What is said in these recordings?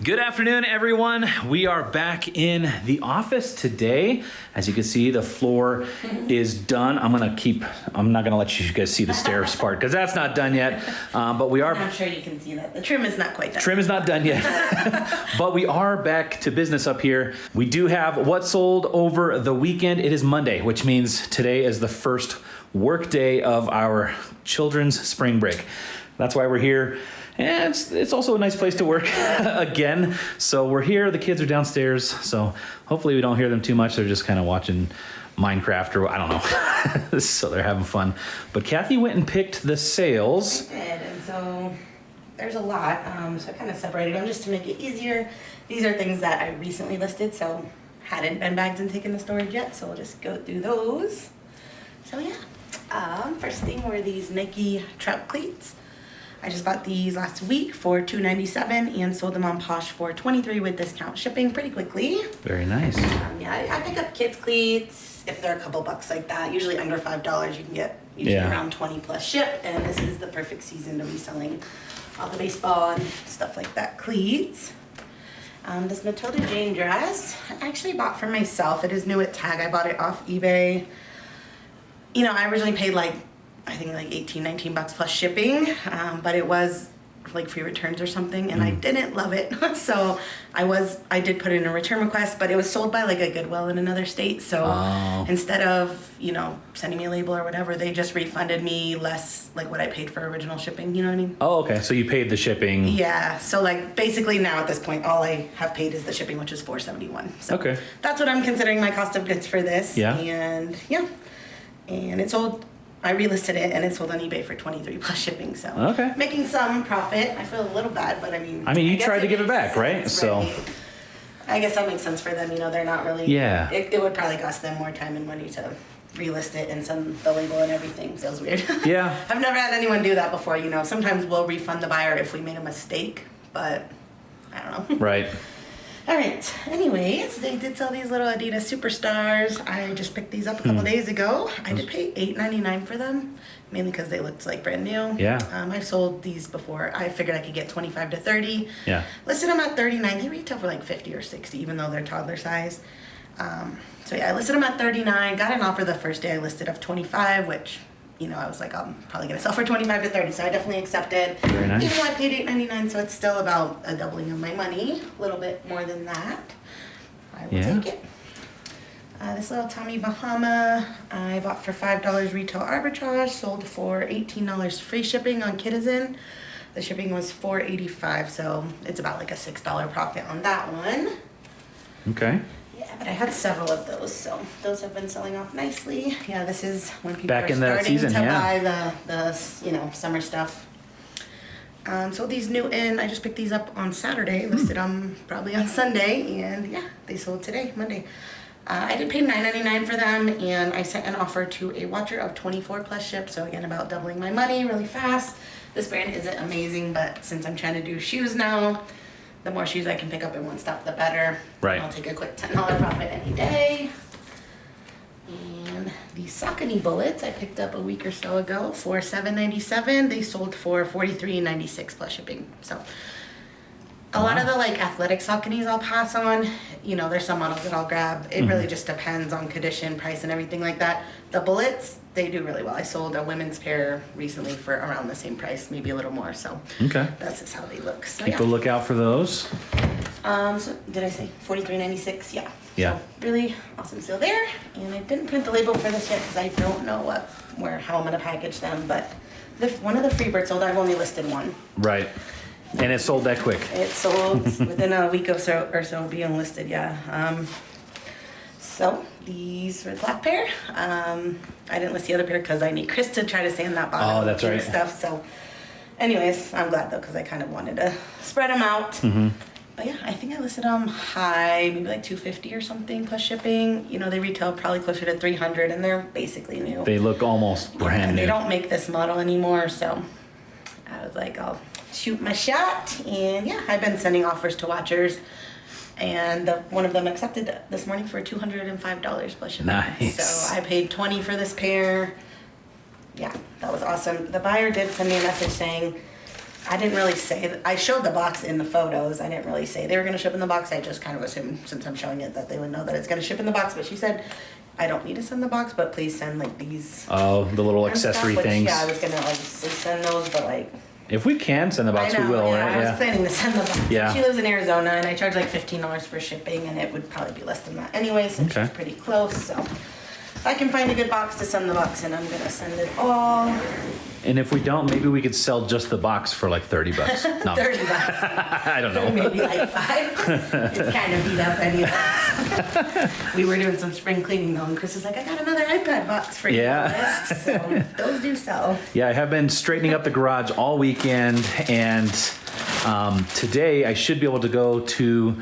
Good afternoon, everyone. We are back in the office today. As you can see, the floor is done. I'm not gonna let you guys see the stairs part because that's not done yet. But we are. I'm sure you can see that. The trim is not quite done. Trim is not done yet. But we are back to business up here. We do have what sold over the weekend. It is Monday, which means today is the first work day of our children's spring break. That's why we're here. And it's also a nice place to work again. So we're here, the kids are downstairs. So hopefully we don't hear them too much. They're just kind of watching Minecraft or I don't know. So they're having fun. But Kathy went and picked the sales. I did, and so there's a lot. So I kind of separated them just to make it easier. These are things that I recently listed, so hadn't been bagged and taken to storage yet. So we'll just go through those. So yeah, first thing were these Nike trout cleats. I just bought these last week for $2.97 and sold them on Posh for $23 with discount shipping pretty quickly. Very nice. Yeah, I pick up kids cleats if they're a couple bucks like that. Usually under $5 you can get around 20 plus ship, and this is the perfect season to be selling all the baseball and stuff like that cleats. This Matilda Jane dress I actually bought for myself. It is new at tag. I bought it off eBay. You know, I originally paid I think like 18, 19 bucks plus shipping, but it was like free returns or something, and I didn't love it. So I did put in a return request, but it was sold by like a Goodwill in another state. So instead of, sending me a label or whatever, they just refunded me less like what I paid for original shipping. You know what I mean? Oh, okay. So you paid the shipping. Yeah. So like basically now at this point, all I have paid is the shipping, which is $4.71. So okay. That's what I'm considering my cost of goods for this. Yeah. And it sold. I relisted it and it sold on eBay for $23 plus shipping, so okay. Making some profit. I feel a little bad, but I mean, you tried to give it back, right? So I guess that makes sense for them. They're not really. Yeah. It would probably cost them more time and money to relist it and send the label and everything. Feels weird. Yeah. I've never had anyone do that before. Sometimes we'll refund the buyer if we made a mistake, but I don't know. Right. All right. Anyways, they did sell these little Adidas Superstars. I just picked these up a couple days ago. I did pay $8.99 for them, mainly because they looked like brand new. Yeah. I've sold these before. I figured I could get 25 to 30. Yeah. Listed them at 39. They retail for like 50 or 60, even though they're toddler size. So yeah, I listed them at 39. Got an offer the first day I listed of 25, which I was like, I'm probably gonna sell for 25 to 30, so I definitely accepted. Very nice. Even though I paid $8.99, so it's still about a doubling of my money, a little bit more than that. I will take it. This little Tommy Bahama, I bought for $5 retail arbitrage, sold for $18 free shipping on Kitizen. The shipping was $4.85, so it's about like a $6 profit on that one. Okay. Yeah, but I had several of those, so those have been selling off nicely. Yeah, this is when people Back are in that starting season, to yeah. buy the summer stuff. So these new in, I just picked these up on Saturday, listed them probably on Sunday, and yeah, they sold today, Monday. I did pay $9.99 for them, and I sent an offer to a watcher of 24 plus ship, so again, about doubling my money really fast. This brand isn't amazing, but since I'm trying to do shoes now, the more shoes I can pick up in one stop, the better. Right. I'll take a quick $10 profit any day. And these Saucony bullets I picked up a week or so ago for $7.97. They sold for $43.96 plus shipping. So a lot of the athletic Sauconys I'll pass on. There's some models that I'll grab. It really just depends on condition, price, and everything like that. The bullets, they do really well. I sold a women's pair recently for around the same price, maybe a little more. So okay. That's just how they look. So, Keep a lookout for those. So did I say $43.96? Yeah. Yeah. So really awesome sale there. And I didn't print the label for this yet because I don't know how I'm gonna package them. But one of the Freebirds sold. I've only listed one. Right. And it sold that quick. It sold within a week or so being listed. Yeah. So these were the black pair. I didn't list the other pair because I need Chris to try to sand that bottom. Oh, that's right. Stuff. So, anyways, I'm glad though because I kind of wanted to spread them out. But yeah, I think I listed them high, maybe like $250 or something plus shipping. They retail probably closer to $300, and they're basically new. They look almost brand new. They don't make this model anymore, so I was like, I'll shoot my shot. And yeah, I've been sending offers to watchers. And one of them accepted this morning for $205 plus shipping. Nice. So I paid $20 for this pair. Yeah, that was awesome. The buyer did send me a message saying I didn't really say, I showed the box in the photos. I didn't really say they were gonna ship in the box. I just kind of assumed, since I'm showing it, that they would know that it's gonna ship in the box. But she said, I don't need to send the box, but please send like these. Oh, the little and stuff, accessory which, things. Yeah, I was gonna like send those, but like. If we can send the box, I know, we will, yeah, right? I was planning to send the box. Yeah. She lives in Arizona, and I charge like $15 for shipping, and it would probably be less than that anyway, since Okay. she's pretty close. So if I can find a good box to send the box in, I'm gonna send it all. And if we don't, maybe we could sell just the box for like $30. No. $30. I don't know. Maybe like $5. It's kind of beat up anyways. We were doing some spring cleaning though, and Chris is like, I got another iPad box for you. Yeah. So those do sell. Yeah, I have been straightening up the garage all weekend, and today I should be able to go to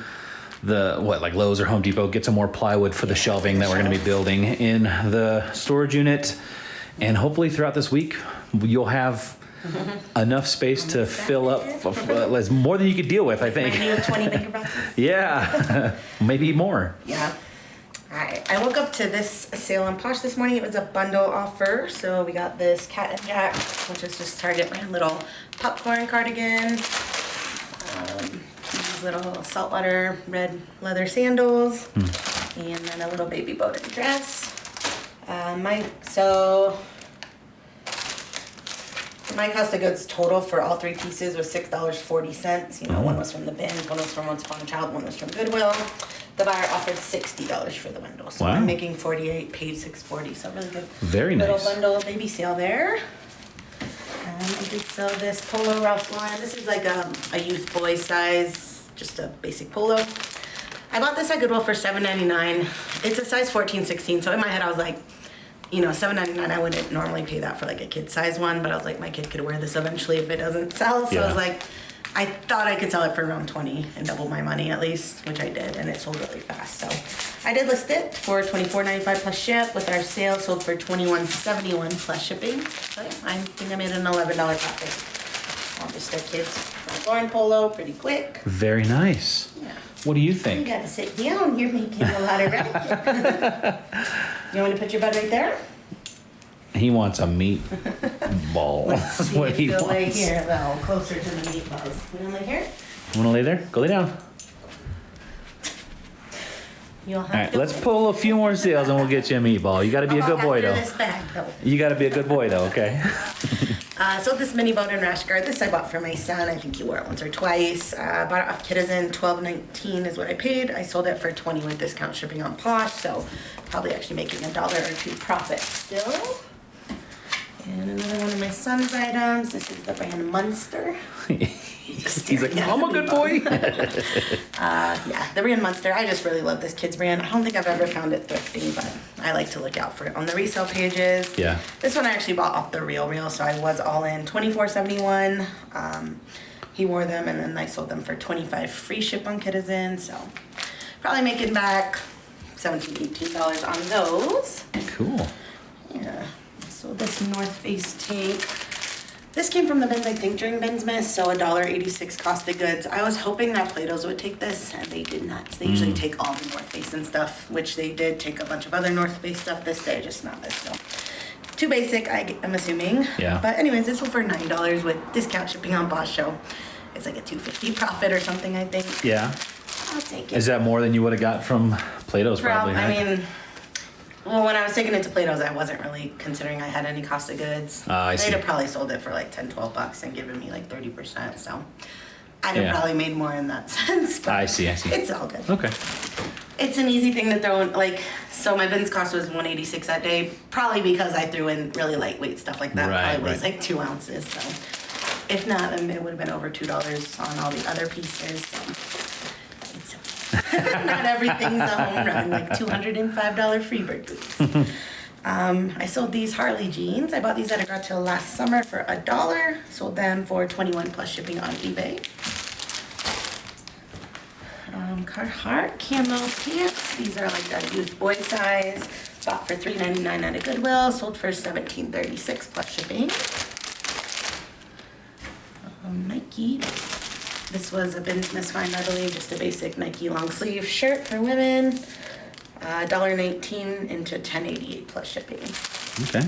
like Lowe's or Home Depot, get some more plywood for the shelving that we're going to be building in the storage unit. And hopefully throughout this week, you'll have enough space to fill up. It's more than you could deal with, I think. Maybe 20 bigger boxes. Yeah, maybe more. Yeah. Alright, I woke up to this sale on Posh this morning. It was a bundle offer. So we got this Cat and Jack, which is just Target brand little popcorn cardigan. These little saltwater red leather sandals. And then a little baby boated dress. My cost of goods total for all three pieces was $6.40. You know, one was from the bin, one was from Once Upon a Child, one was from Goodwill. The buyer offered $60 for the bundle, so Wow. I'm making $48, paid $6.40. So really good. Very little nice. bundle baby sale there. I did sell this polo Ralph Lauren. This is like a youth boy size, just a basic polo. I bought this at Goodwill for $7.99. It's a size 14-16, so in my head I was like, you know, $7.99, I wouldn't normally pay that for like a kid size one, but I was like, my kid could wear this eventually if it doesn't sell. So I was like, I thought I could sell it for around 20 and double my money at least, which I did, and it sold really fast. So I did list it for $24.95 plus ship. With our sale, sold for $21.71 plus shipping. So yeah, I think I made an $11 profit. All just a kid's Lauren polo, pretty quick. Very nice. Yeah. What do you You think? gotta sit down. You're making a lot of racket. You want me to put your bed right there? He wants a meat ball. That's See what if he you'll lay wants. here, though, closer to the meatballs. You wanna lay here? You want to lay there? Go lay down. You'll have All right, to let's wait. pull a few more sales and we'll get you a meatball. You got to be a good boy, After though. this bag, though. You got to be a good boy, though, okay? So this mini boat and rash guard, this I bought for my son. I think he wore it once or twice. Bought it off Kitizen, $12.19 is what I paid. I sold it for $20 with discount shipping on Posh, so probably actually making $1 or $2 profit still. And another one of my son's items. This is the brand Munster. He's like, I'm a good boy. Yeah, the brand Munster. I just really love this kid's brand. I don't think I've ever found it thrifting, but I like to look out for it on the resale pages. Yeah. This one I actually bought off the Real, so I was all in. $24.71. He wore them, and then I sold them for $25 free ship on Kitizen. So probably making back $17, $18 on those. Cool. Yeah. So this North Face tank. This came from the bins, I think, during Bins Miss, so $1.86 cost of goods. I was hoping that Plato's would take this, and they did not. They usually take all the North Face and stuff, which they did take a bunch of other North Face stuff this day, just not this. So too basic, I'm assuming. Yeah. But anyways, this one for $9 with discount shipping on Bosch, so it's like a $2.50 profit or something, I think. Yeah. I'll take it. Is that more than you would have got from Plato's, probably? I huh? mean, well, when I was taking it to Plato's, I wasn't really considering I had any cost of goods. I see. They'd have probably sold it for like $10-12 and given me like 30%. So I'd have Yeah. probably made more in that sense. But I see. it's all good. Okay. It's an easy thing to throw in. Like, so my bins cost was $186 that day, probably because I threw in really lightweit stuff like that. Right, Probably weighs right. like 2 ounces. So if not, then it would have been over $2 on all the other pieces. So it's not everything's a home run, like $205 Freebird boots. I sold these Harley jeans. I bought these at a garage sale last summer for $1. Sold them for $21 plus shipping on eBay. Carhartt camo pants. These are like a youth boy size. Bought for $3.99 at a Goodwill. Sold for $17.36 plus shipping. Nike. This was a Bins Miss find, I believe, just a basic Nike long sleeve shirt for women. $1.19 into $10.88 plus shipping. Okay.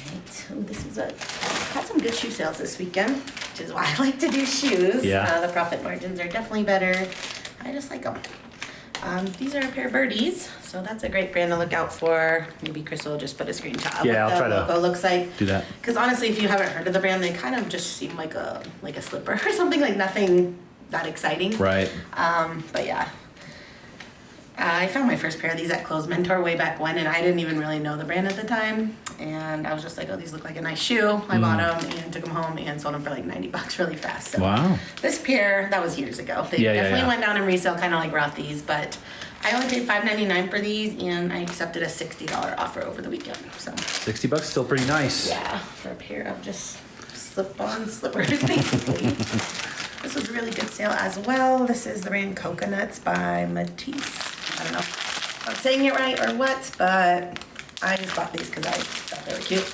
Alright, so this is a Had some good shoe sales this weekend, which is why I like to do shoes. Yeah. The profit margins are definitely better. I just like them. These are a pair of birdies, so that's a great brand to look out for. Maybe Crystal will just put a screenshot of Yeah, I'll what try the to logo looks like. do that. Because honestly, if you haven't heard of the brand, they kind of just seem like a slipper or something, like nothing that exciting. Right. But yeah. I found my first pair of these at Clothes Mentor way back when, and I didn't even really know the brand at the time. And I was just like, oh, these look like a nice shoe. I bought them and took them home and sold them for like $90 really fast. So Wow. this pair, that was years ago. They definitely went down in resale, kind of like Rothy's, but I only paid $5.99 for these, and I accepted a $60 offer over the weekend. So $60 still pretty nice. yeah, for a pair of just slip-on slippers, basically. This was a really good sale as well. This is the brand Coconuts by Matisse. I don't know if I'm saying it right or what, but I just bought these because I thought they were cute.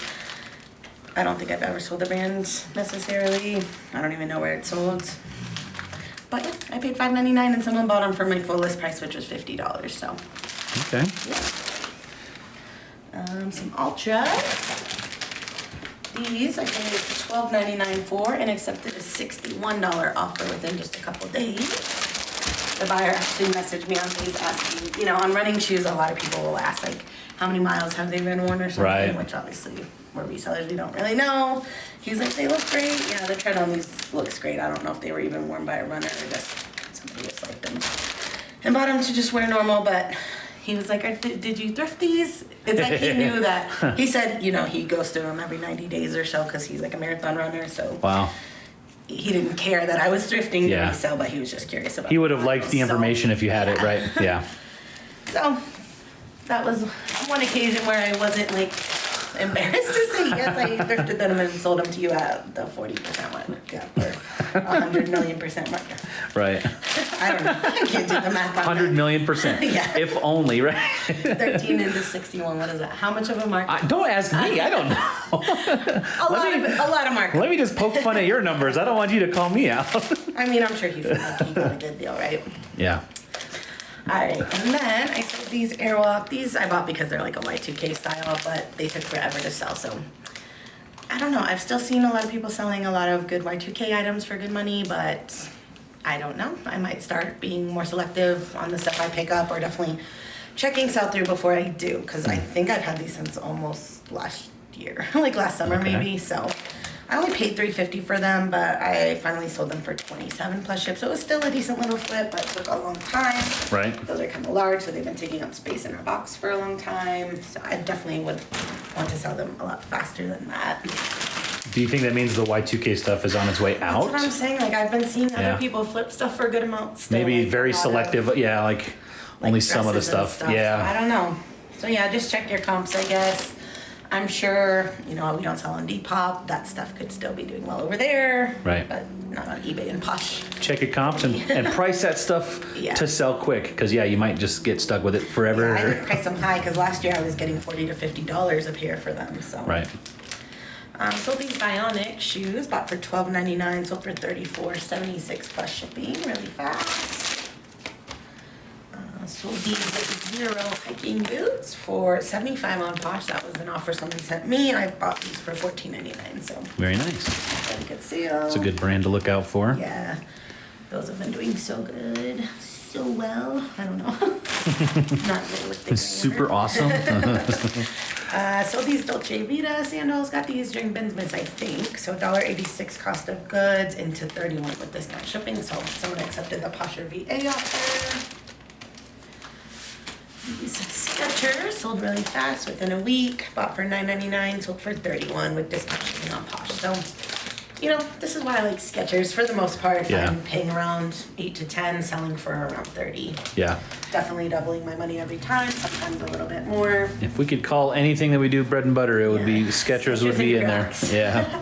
I don't think I've ever sold the brand necessarily. I don't even know where it's sold. But yeah, I paid $5.99 and someone bought them for my full list price, which was $50. So Okay. yeah. Some Ultra. These I paid $12.99 for and accepted a $61 offer within just a couple days. The buyer actually messaged me on these asking, you know, on running shoes, a lot of people will ask, like, how many miles have they been worn or something, Right. which obviously we're resellers, we don't really know. He's like, they look great. Yeah, the tread on these looks great. I don't know if they were even worn by a runner or just somebody just liked them and bought them to just wear normal, but he was like, did you thrift these? It's like he knew that. He said, you know, he goes through them every 90 days or so because he's like a marathon runner, so. Wow. He didn't care that I was thrifting to Yeah. resell, but he was just curious about. He would have liked the So, information if you had it, yeah. right? Yeah. So that was one occasion where I wasn't like embarrassed to say yes. I thrifted them and sold them to you at the 40% markup or 100 million% markup. Right. I don't know. I can't do the math on 100 that. million%. Yeah. If only, right? 13 into 61. What is that? How much of a markup? Don't ask me. I don't know. A lot of markup. Let me just poke fun at your numbers. I don't want you to call me out. I mean, I'm sure he feels like he got a good deal, right? Yeah. Alright, and then I sold these Airwalk. These I bought because they're like a Y2K style, but they took forever to sell, so I don't know. I've still seen a lot of people selling a lot of good Y2K items for good money, but I don't know. I might start being more selective on the stuff I pick up, or definitely checking sell-through before I do, because I think I've had these since almost last year, like last summer maybe, so I only paid $3.50 for them, but I finally sold them for $27 plus ship, so it was still a decent little flip, but it took a long time. Right. Those are kind of large, so they've been taking up space in our box for a long time, so I definitely would want to sell them a lot faster than that. Do you think that means the Y2K stuff is on its way out? That's what I'm saying, like I've been seeing Yeah. other people flip stuff for good amounts still, Maybe like, very a lot of, selective. Yeah, like only some of the dresses and stuff. So Yeah. I don't know. So yeah, just check your comps, I guess. I'm sure, you know, we don't sell on Depop. That stuff could still be doing well over there. Right. But not on eBay and Posh. Check your comps and price that stuff Yeah. to sell quick, because yeah, you might just get stuck with it forever. Yeah, I didn't price them high because last year I was getting $40 to $50 a pair for them. So. Right. Sold these Bionic shoes, bought for $12.99, sold for $34.76 plus shipping, really fast. Sold these Zero hiking boots for $75 on Posh. That was an offer someone sent me. I bought these for $14.99, so Very nice. really good sale. It's a good brand to look out for. Yeah, those have been doing so good, so well. I don't know. Not really with the grammar. Super awesome. So these Dolce Vita sandals, got these during Bensman's, I think. So $1.86 cost of goods into $31 with discount shipping. So someone accepted the Posher VA offer. These Skechers sold really fast within a week. Bought for $9.99, sold for $31 with discount shipping on Posh. So, you know, this is why I like Skechers for the most part. Yeah. I'm paying around 8 to 10, selling for around 30. Yeah. Definitely doubling my money every time, sometimes a little bit more. If we could call anything that we do bread and butter, it would be Yeah. Skechers would Skechers be and in there. Crocs. Yeah.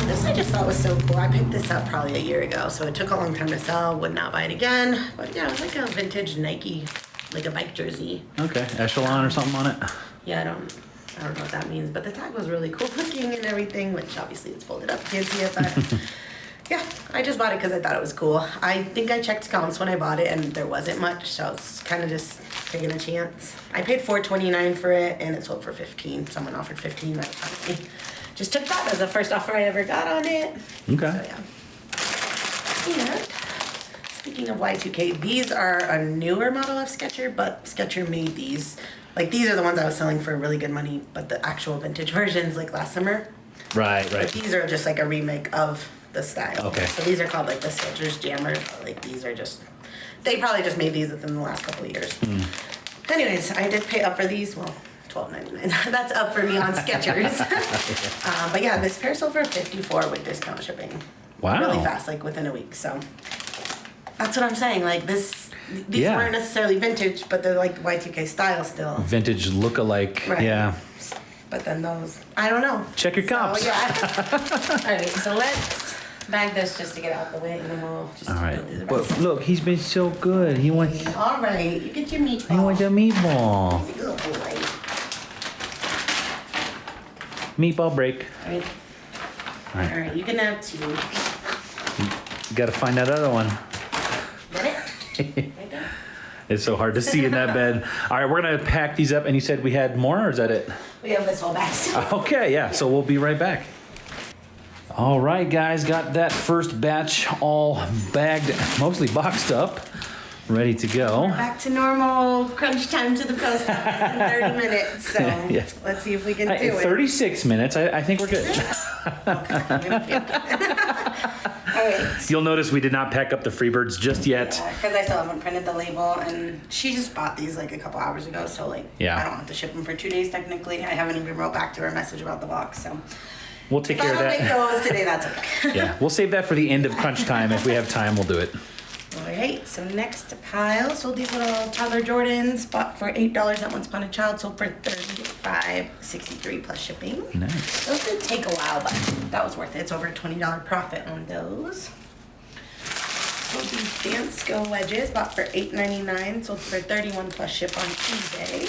This I just thought was so cool. I picked this up probably a year ago, so it took a long time to sell. Would not buy it again. But yeah, it was like a vintage Nike, like a bike jersey. Okay. Echelon or something on it. Yeah, I don't know what that means, but the tag was really cool looking and everything, which obviously it's folded up. You can't see it, but yeah, I just bought it because I thought it was cool. I think I checked comps when I bought it, and there wasn't much, so I was kind of just taking a chance. I paid $4.29 for it, and it sold for $15. Someone offered $15. That finally just took that as the first offer I ever got on it. Okay. So yeah. And speaking of Y2K, these are a newer model of Skechers, but Skechers made these. Like, these are the ones I was selling for really good money, but the actual vintage versions, like last summer. Right. But these are just like a remake of the style. Okay. So these are called like the Skechers Jammer. Like, these are just, they probably just made these within the last couple of years. Anyways, I did pay up for these. Well, $12.99. That's up for me on Skechers. But yeah, this pair sold for $54 with discount shipping. Wow. Really fast, like within a week. So that's what I'm saying. Like these weren't necessarily vintage, but they're like Y2K style still. Vintage look-alike. Right. Yeah. But then those, I don't know. Check your comps. So, yeah. All right, so let's bag this just to get out the way, and then we'll just All right. go do the rest. But look, he's been so good. He wants. All right, you get your meatball. He wants a meatball. Good boy. Meatball break. All right. All right. All right, you can have two. You got to find that other one. Got it? Right there. It's so hard to see in that bed. All right, we're gonna pack these up. And you said we had more, or is that it? We have this whole bag. Okay, yeah. So we'll be right back. All right, guys, got that first batch all bagged, mostly boxed up, ready to go. Back to normal crunch time to the post office in 30 minutes. So Yeah. let's see if we can do it. 36 minutes. I think we're good. All right. You'll notice we did not pack up the Freebirds just yet. Because I still haven't printed the label, and she just bought these like a couple hours ago, so like Yeah. I don't have to ship them for 2 days technically. I haven't even wrote back to her a message about the box, so We'll take if I care of don't make that. those today, that's okay. Yeah, we'll save that for the end of crunch time. If we have time, we'll do it. All right, so next pile. Sold these little toddler Jordans, bought for $8 at Once Upon a Child, sold for $35.63 plus shipping. Nice. Those did take a while, but that was worth it. It's over a $20 profit on those. Sold these Dance Go wedges, bought for $8.99, sold for $31 plus ship on eBay.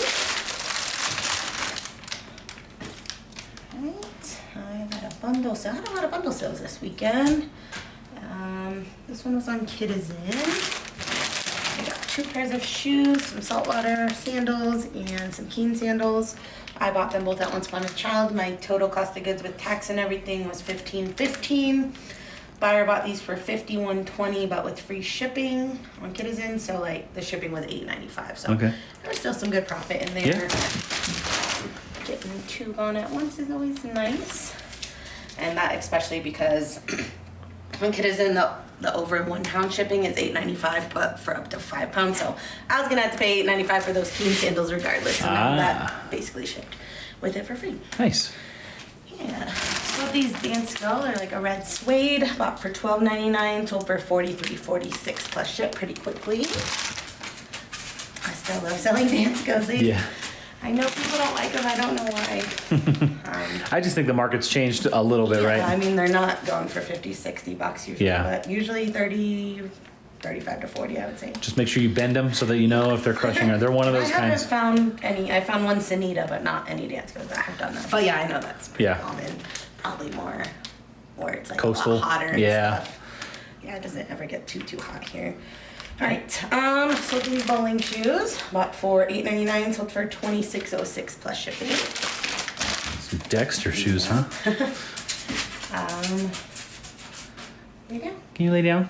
Alright, I got a bundle sale. I had a lot of bundle sales this weekend. This one was on Kitizen. I got 2 pairs of shoes, some saltwater sandals, and some Keen sandals. I bought them both at Once Upon a Child. My total cost of goods with tax and everything was $15.15. Buyer bought these for $51.20, but with free shipping on Kitizen. So like the shipping was $8.95. So Okay. there was still some good profit in there. Yeah. Getting 2 gone at once is always nice. And that especially because on Kitizen, the over 1 pound shipping is $8.95, but for up to 5 pounds. So I was gonna have to pay $8.95 for those Keen sandals regardless. So now that basically shipped with it for free. Nice. Yeah. So these Dance Go, they're like a red suede, bought for $12.99, sold for $43.46 plus ship pretty quickly. I still love selling Dance Go's. Yeah. I know people don't like them. I don't know why. I just think the market's changed a little bit, Yeah, right? I mean, they're not going for $50-$60 usually, Yeah. but usually 35 to 40, I would say. Just make sure you bend them so that you know if they're crushing or they're one of those I haven't kinds. found any. I found one Sanita, but not any Dance Go's that have done that. But yeah, I know that's pretty Yeah. common. Probably more where it's like Coastal. a lot hotter and Yeah. stuff. Yeah, it doesn't ever get too hot here. All right, so these bowling shoes, bought for $8.99, sold for $26.06 plus shipping. Some Dexter shoes, huh? Lay down, Can you lay down?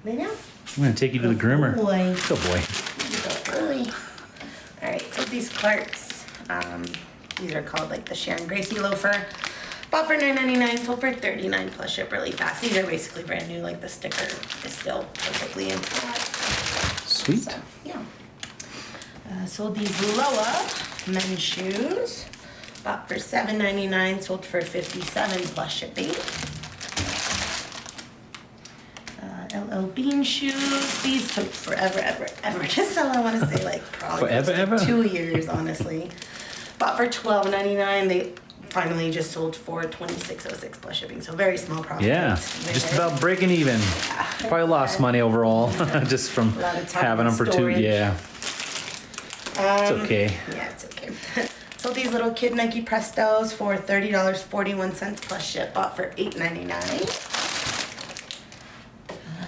lay down. I'm gonna take you to the groomer. Boy. Good boy. Good boy. All right, so these Clarks, these are called like the Sharon Gracie loafer. Bought for $9.99, sold for $39 plus ship really fast. These are basically brand new, like the sticker is still perfectly intact. Sweet. So, yeah. Sold these Loa men's shoes. Bought for $7.99, sold for $57 plus shipping. LL Bean shoes. These took forever to sell. I want to say like probably Forever? 2 years, honestly. Bought for $12.99. They finally just sold for $26.06 plus shipping. So very small profit. Yeah, just about breaking even. Probably lost money overall just from A lot of time having in them for 2. storage. Yeah, it's okay. Yeah, it's okay. So these little kid Nike Prestos for $30.41 plus ship. Bought for $8.99.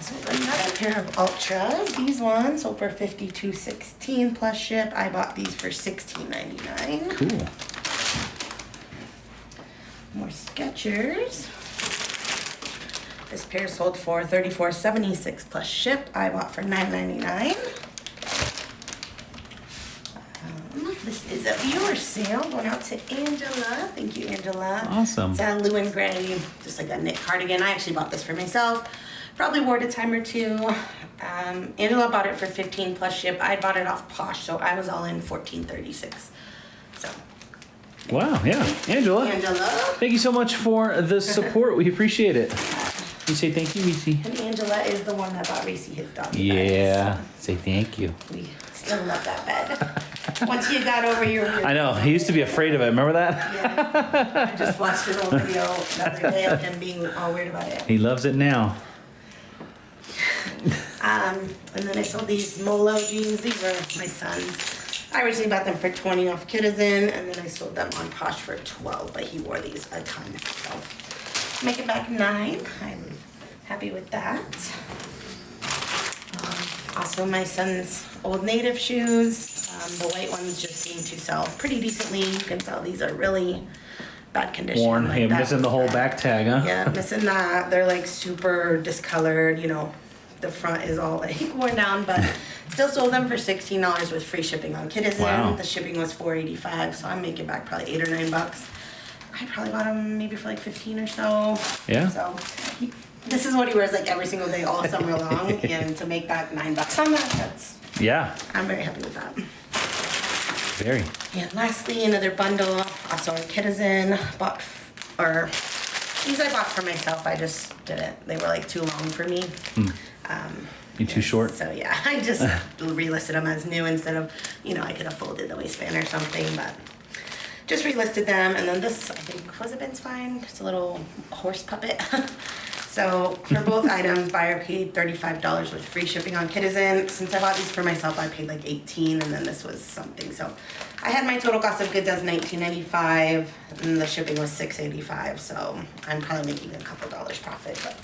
So another pair of Ultras. These ones sold for $52.16 plus ship. I bought these for $16.99. Cool. More more Skechers. This pair sold for $34.76 plus ship. I bought for $9.99. This is a viewer sale going out to Angela. Thank you, Angela. Awesome. It's a blue and gray, just like a knit cardigan. I actually bought this for myself. Probably wore it a time or two. Angela bought it for $15 plus ship. I bought it off Posh, so I was all in $14.36. So. Wow, yeah. Angela. Angela. Thank you so much for the support. We appreciate it. You say thank you, Reese. And Angela is the one that bought Reese his doggy Yeah. bed, Say thank you. so we still love that bed. Once you got over your weird. I know. He used to be afraid of it. Remember that? Yeah. I just watched an old video the other day of him being all weird about it. He loves it now. And then I sold these Molo jeans. These were my son's. I originally bought them for 20 off Kitizen, and then I sold them on Posh for 12, but he wore these a ton. So make it back 9. I'm happy with that. Also my son's Old Native shoes. The white ones just seem to sell pretty decently. You can tell these are really bad condition. Worn. Like Hey, that missing the was whole bad. back tag, huh? Yeah, missing that. They're like super discolored, you know. The front is all like worn down, but still sold them for $16 with free shipping on Kitizen. Wow. The shipping was $4.85, so I'm making back probably $8 or $9. I probably bought them maybe for like 15 or so. Yeah. So this is what he wears like every single day all summer long, and to make back $9 on that, Yeah. I'm very happy with that. Very. And lastly, another bundle, also on Kitizen. These I bought for myself. I just didn't. They were like too long for me. You too short? So yeah, I just relisted them as new instead of, I could have folded the waistband or something, but just relisted them. And then this, I think, was a Ben's Fine. Just a little horse puppet. So for both items, buyer paid $35 with free shipping on Kitizen. Since I bought these for myself, I paid like $18, and then this was something. So I had my total cost of goods as $19.95, and the shipping was $6.85. So I'm probably making a couple dollars profit, but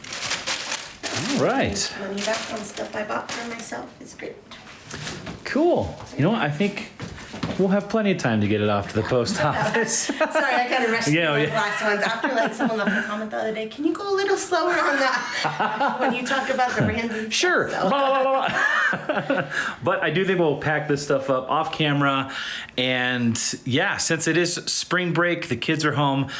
All right. money back on stuff I bought for myself is great. Cool. You know what? I think we'll have plenty of time to get it off to the post office. Sorry, I kind of rushed through those yeah. last ones. After like someone left a comment the other day, can you go a little slower on that when you talk about the random Sure. stuff, so. Blah, blah, blah, blah. But I do think we'll pack this stuff up off camera. And yeah, since it is spring break, the kids are home.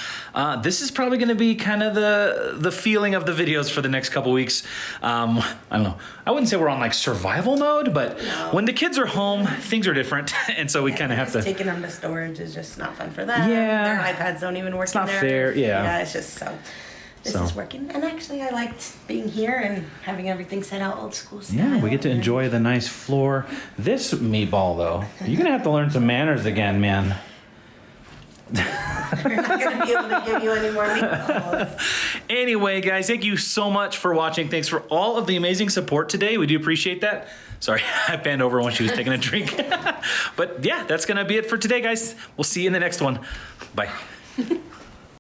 This is probably going to be kind of the feeling of the videos for the next couple weeks. I don't know. I wouldn't say we're on like survival mode, but when the kids are home, things are different. And so we kind of have to. Taking them to storage is just not fun for them. Yeah. Their iPads don't even work. It's not in there. fair, yeah. Yeah, it's just so. This is working, and actually, I liked being here and having everything set out old school style. Yeah, we get to enjoy the nice floor. This meatball, though, you're gonna have to learn some manners again, man. We're not gonna be able to give you any more meatballs. Anyway, guys, thank you so much for watching. Thanks for all of the amazing support today. We do appreciate that. Sorry, I bent over when she was taking a drink. But yeah, that's gonna be it for today, guys. We'll see you in the next one. Bye.